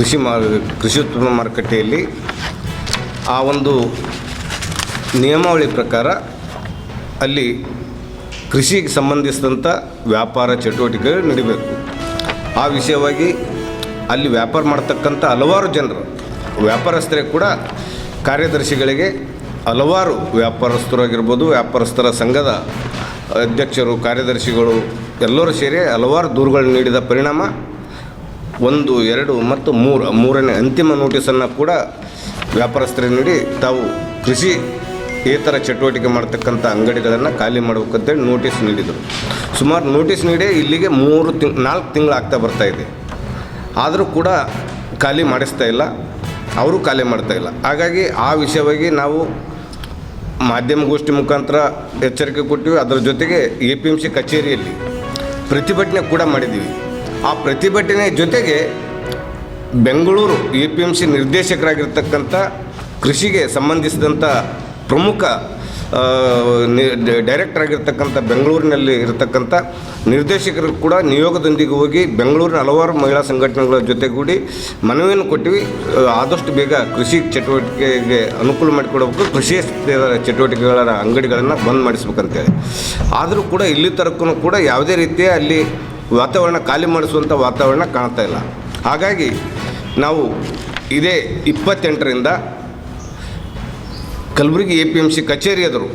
ಕೃಷಿ ಉತ್ಪನ್ನ ಮಾರುಕಟ್ಟೆಯಲ್ಲಿ ಆ ಒಂದು ನಿಯಮಾವಳಿ ಪ್ರಕಾರ ಅಲ್ಲಿ ಕೃಷಿಗೆ ಸಂಬಂಧಿಸಿದಂಥ ವ್ಯಾಪಾರ ಚಟುವಟಿಕೆಗಳು ನಡಿಬೇಕು. ಆ ವಿಷಯವಾಗಿ ಅಲ್ಲಿ ವ್ಯಾಪಾರ ಮಾಡ್ತಕ್ಕಂಥ ಹಲವಾರು ಜನರು ವ್ಯಾಪಾರಸ್ಥರೇ ಕೂಡ ಕಾರ್ಯದರ್ಶಿಗಳಿಗೆ ಹಲವಾರು ವ್ಯಾಪಾರಸ್ಥರಾಗಿರ್ಬೋದು, ವ್ಯಾಪಾರಸ್ಥರ ಸಂಘದ ಅಧ್ಯಕ್ಷರು, ಕಾರ್ಯದರ್ಶಿಗಳು ಎಲ್ಲರೂ ಸೇರಿ ಹಲವಾರು ದೂರುಗಳು ನೀಡಿದ ಪರಿಣಾಮ 1, 2 ಮತ್ತು 3ನೇ ಅಂತಿಮ ನೋಟಿಸನ್ನು ಕೂಡ ವ್ಯಾಪಾರಸ್ಥರಿಗೆ ನೀಡಿ ತಾವು ಕೃಷಿ ಏತರ ಚಟುವಟಿಕೆ ಮಾಡ್ತಕ್ಕಂಥ ಅಂಗಡಿಗಳನ್ನು ಖಾಲಿ ಮಾಡಬೇಕಂತೇಳಿ ನೋಟಿಸ್ ನೀಡಿದರು. ಸುಮಾರು ನೋಟಿಸ್ ನೀಡಿ ಇಲ್ಲಿಗೆ 4 ತಿಂಗಳು ಆಗ್ತಾ ಬರ್ತಾಯಿದೆ. ಆದರೂ ಕೂಡ ಖಾಲಿ ಮಾಡಿಸ್ತಾ ಇಲ್ಲ, ಅವರು ಖಾಲಿ ಮಾಡ್ತಾಯಿಲ್ಲ. ಹಾಗಾಗಿ ಆ ವಿಷಯವಾಗಿ ನಾವು ಮಾಧ್ಯಮಗೋಷ್ಠಿ ಮುಖಾಂತರ ಎಚ್ಚರಿಕೆ ಕೊಟ್ಟಿವಿ. ಅದರ ಜೊತೆಗೆ APMC ಕಚೇರಿಯಲ್ಲಿ ಪ್ರತಿಭಟನೆ ಕೂಡ ಮಾಡಿದ್ದೀವಿ. ಆ ಪ್ರತಿಭಟನೆ ಜೊತೆಗೆ ಬೆಂಗಳೂರು APMC ನಿರ್ದೇಶಕರಾಗಿರ್ತಕ್ಕಂಥ ಕೃಷಿಗೆ ಸಂಬಂಧಿಸಿದಂಥ ಪ್ರಮುಖ ಡೈರೆಕ್ಟರ್ ಆಗಿರ್ತಕ್ಕಂಥ ಬೆಂಗಳೂರಿನಲ್ಲಿ ಇರತಕ್ಕಂಥ ನಿರ್ದೇಶಕರು ಕೂಡ ನಿಯೋಗದೊಂದಿಗೆ ಹೋಗಿ ಬೆಂಗಳೂರಿನ ಹಲವಾರು ಮಹಿಳಾ ಸಂಘಟನೆಗಳ ಜೊತೆಗೂಡಿ ಮನವಿಯನ್ನು ಕೊಟ್ಟಿವಿ. ಆದಷ್ಟು ಬೇಗ ಕೃಷಿ ಚಟುವಟಿಕೆಗೆ ಅನುಕೂಲ ಮಾಡಿಕೊಡಬೇಕು, ಕೃಷಿ ಚಟುವಟಿಕೆಗಳ ಅಂಗಡಿಗಳನ್ನು ಬಂದ್ ಮಾಡಿಸ್ಬೇಕಂತೇಳಿ. ಆದರೂ ಕೂಡ ಇಲ್ಲಿ ತನಕ ಕೂಡ ಯಾವುದೇ ರೀತಿಯ ಅಲ್ಲಿ ವಾತಾವರಣ ಖಾಲಿ ಮಾಡಿಸುವಂಥ ವಾತಾವರಣ ಕಾಣ್ತಾ ಇಲ್ಲ. ಹಾಗಾಗಿ ನಾವು ಇದೇ 28ರಿಂದ ಕಲಬುರಗಿ APMC ಕಚೇರಿ ಎದುರು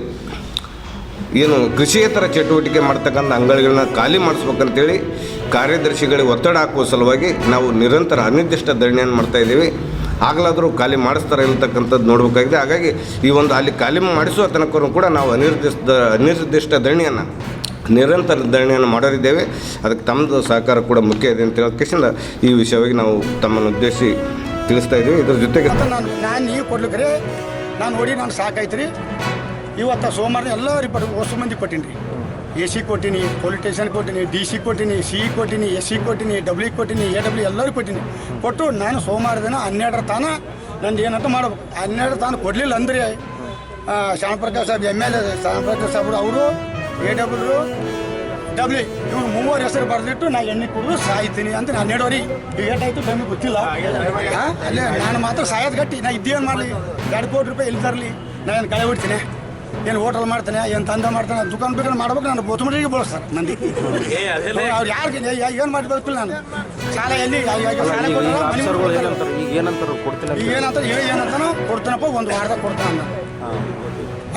ಏನು ಕೃಷಿಯೇತರ ಚಟುವಟಿಕೆ ಮಾಡ್ತಕ್ಕಂಥ ಅಂಗಡಿಗಳನ್ನ ಖಾಲಿ ಮಾಡಿಸ್ಬೇಕಂತೇಳಿ ಕಾರ್ಯದರ್ಶಿಗಳಿಗೆ ಒತ್ತಡ ಹಾಕುವ ಸಲುವಾಗಿ ನಾವು ನಿರಂತರ ಅನಿರ್ದಿಷ್ಟ ಧರಣಿಯನ್ನು ಮಾಡ್ತಾಯಿದ್ದೀವಿ. ಆಗಲಾದರೂ ಖಾಲಿ ಮಾಡಿಸ್ತಾರೆ ಇರ್ತಕ್ಕಂಥದ್ದು ನೋಡಬೇಕಾಗಿದೆ. ಹಾಗಾಗಿ ಈ ಒಂದು ಅಲ್ಲಿ ಖಾಲಿ ಮಾಡಿಸುವ ತನಕ ಕೂಡ ನಾವು ಅನಿರ್ದಿಷ್ಟ ನಿರಂತರ ಧರಣಿಯನ್ನು ಮಾಡೋರಿದ್ದೇವೆ. ಅದಕ್ಕೆ ತಮ್ಮದು ಸಹಕಾರ ಕೂಡ ಮುಖ್ಯ ಇದೆ ಅಂತ ಹೇಳೋದಕ್ಕಿಂತ ಈ ವಿಷಯವಾಗಿ ನಾವು ತಮ್ಮನ್ನು ಉದ್ದೇಶಿಸಿ ತಿಳಿಸ್ತಾ ಇದ್ದೀವಿ. ಇದ್ರ ಜೊತೆಗೆ ನಾನು ನೀವು ಕೊಡ್ಲಿಕ್ಕೆ ನಾನು ನೋಡಿ ನಾನು ಸಾಕಾಯ್ತು ರೀ. ಇವತ್ತು ಸೋಮವಾರ ಎಲ್ಲರಿಗೆ ಹೊಸ ಮಂದಿ ಕೊಟ್ಟೀನಿ ರೀ. AC ಕೊಟ್ಟೀನಿ, ಪೊಲೀಸ್ ಸ್ಟೇಷನ್ ಕೊಟ್ಟೀನಿ, DC ಕೊಟ್ಟೀನಿ, CE ಕೊಟ್ಟೀನಿ, SC ಕೊಟ್ಟೀನಿ, WE ಕೊಟ್ಟೀನಿ, AW ಎಲ್ಲರಿಗೂ ಕೊಟ್ಟೀನಿ. ಕೊಟ್ಟು ನಾನು ಸೋಮವಾರ ದಿನ 12ರ ತಾನ ನಂದು ಏನಂತ ಮಾಡ್ಬೇಕು. 12ರ ತಾನು ಕೊಡಲಿಲ್ಲ ಅಂದರೆ ಶ್ಯಾಮಪ್ರಕಾಶ್ ಸಾಹೇಬ್ MLA ಶ್ಯಾಮಪ್ರಕಾಶ್ ಸಾಹೇಬ್ರು, ಅವರು AW WE ಇವ್ರು 3 ಹೆಸರು ಬರೆದಿಟ್ಟು ನಾ ಎಣ್ಣೆ ಕುಡಿದು ಸಾಯ್ತೀನಿ ಅಂತ ನಾನು 12ವರೆಗೆ ಏಟಾಯ್ತು ಟೈಮಿಗೆ ಗೊತ್ತಿಲ್ಲ. ಅಲ್ಲೇ ನಾನು ಮಾತ್ರ ಸಾಯೋದು ಗಟ್ಟಿ. ನಾ ಇದ್ದೇನು ಮಾಡಲಿ, 2 ಕೋಟಿ ರೂಪಾಯಿ ಎಲ್ಲಿ ತರಲಿ, ನಾನು ಕಳೆ ಬಿಡ್ತೀನಿ, ಏನು ಹೋಟೆಲ್ ಮಾಡ್ತಾನೆ, ಏನು ತಂದೆ ಮಾಡ್ತಾನೆ, ದುಕಾನ್ ಬೇಕಾದ್ರೆ ಮಾಡ್ಬೇಕು. ನಾನು ಬೋತಮಟ್ಟಿಗೆ ಬೋಳಿಸ್ತಾರೆ ಮಂದಿ. ಅವ್ರು ಯಾರಿಗೆ ಏನು ಮಾಡಿ ಬರ್ತಿಲ್ಲ. ನಾನು ಸಾಲ ಎಲ್ಲಿ ಸಾಲ ಏನಂತಾನೋ ಕೊಡ್ತೀನಪ್ಪ, 1 ವಾರದಾಗ ಕೊಡ್ತಾನ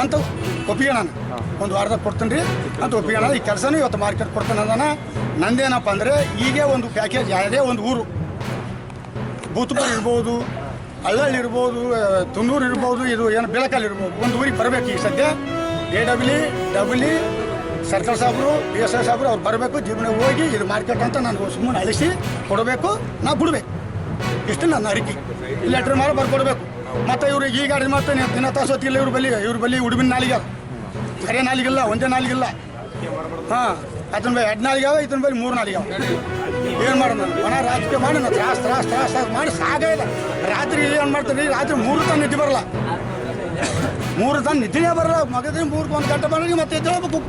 ಅಂತ ಒಪ್ಪಿಗೆ. ನಾನು 1 ವಾರದಾಗ ಕೊಡ್ತೀನಿ ರೀ ಅಂತ ಒಪ್ಪಿಗೆ. ಈ ಕೆಲಸನೂ ಇವತ್ತು ಮಾರ್ಕೆಟ್ ಕೊಡ್ತಾನೆ ಅಂದಾನ. ನಂದೇನಪ್ಪ ಅಂದರೆ ಈಗ ಒಂದು ಪ್ಯಾಕೇಜ್ ಯಾವುದೇ ಒಂದು ಊರು, ಬೂತ್ಪುರ ಇರ್ಬೋದು, ಹಳ್ಳಳ್ಳಿ ಇರ್ಬೋದು, ತುನ್ನೂರು ಇರ್ಬೋದು, ಇದು ಏನು ಬೆಳಕಲ್ಲಿ ಇರ್ಬೋದು, ಒಂದು ಊರಿಗೆ ಬರಬೇಕು. ಈಗ ಸದ್ಯ AW ಸರ್ಕಲ್ ಸಾಹೇಬರು, PSI ಸಾಹೇಬರು ಅವ್ರು ಬರಬೇಕು. ಜೀವನ ಹೋಗಿ ಇದು ಮಾರ್ಕೆಟ್ ಅಂತ ನಾನು ಸುಮ್ಮನೆ ಅಳಿಸಿ ಕೊಡಬೇಕು, ನಾ ಬಿಡಬೇಕು. ಇಷ್ಟು ನನ್ನ ಅರಿಕೆ. ಇಲ್ಲಿ ಲೆಟ್ರ್ ಮಾಡಿ ಬರ್ಕೊಡ್ಬೇಕು. ಮತ್ತು ಇವರು ಈಗ ಅಡಿಗೆ ಮಾಡ್ತಾನೆ ದಿನ ತಾಸು ಹೊತ್ತಿಲ್ಲ. ಇವ್ರ ಬಳಿ ಉಡುಬಿನ ನಾಲಿಗೆ ಸರಿಯ ನಾಲಿಗಿಲ್ಲ, ಒಂದೇ ನಾಲಿಗಿಲ್ಲ. ಹಾಂ, ಅದನ್ನ ಬೈ 2 ನಾಲಿಗೆ ಅವ, ಇದನ್ನ ಬೈ 3 ನಾಲಿಗೆ ಅವ. ಏನು ಮಾಡೋದು ನಾನು ಮನ ರಾಜಕೀಯ ಮಾಡಿ ನಾನು ತ್ರಾಸ ಮಾಡಿ ಸಾಕಾಗಿಲ್ಲ. ರಾತ್ರಿ ಏನು ಮಾಡ್ತೀನಿ, ರಾತ್ರಿ 3 ತಾನು ನಿದ್ದೆ ಬರಲ್ಲ. 3 ತಾನು ನಿದ್ದೆನೇ ಬರಲ್ಲ. ಮಗದ 3 1 ಗಂಟೆ ಬಂದಾಗ ಮತ್ತೆ ಎದ್ದೇಳಬೇಕು.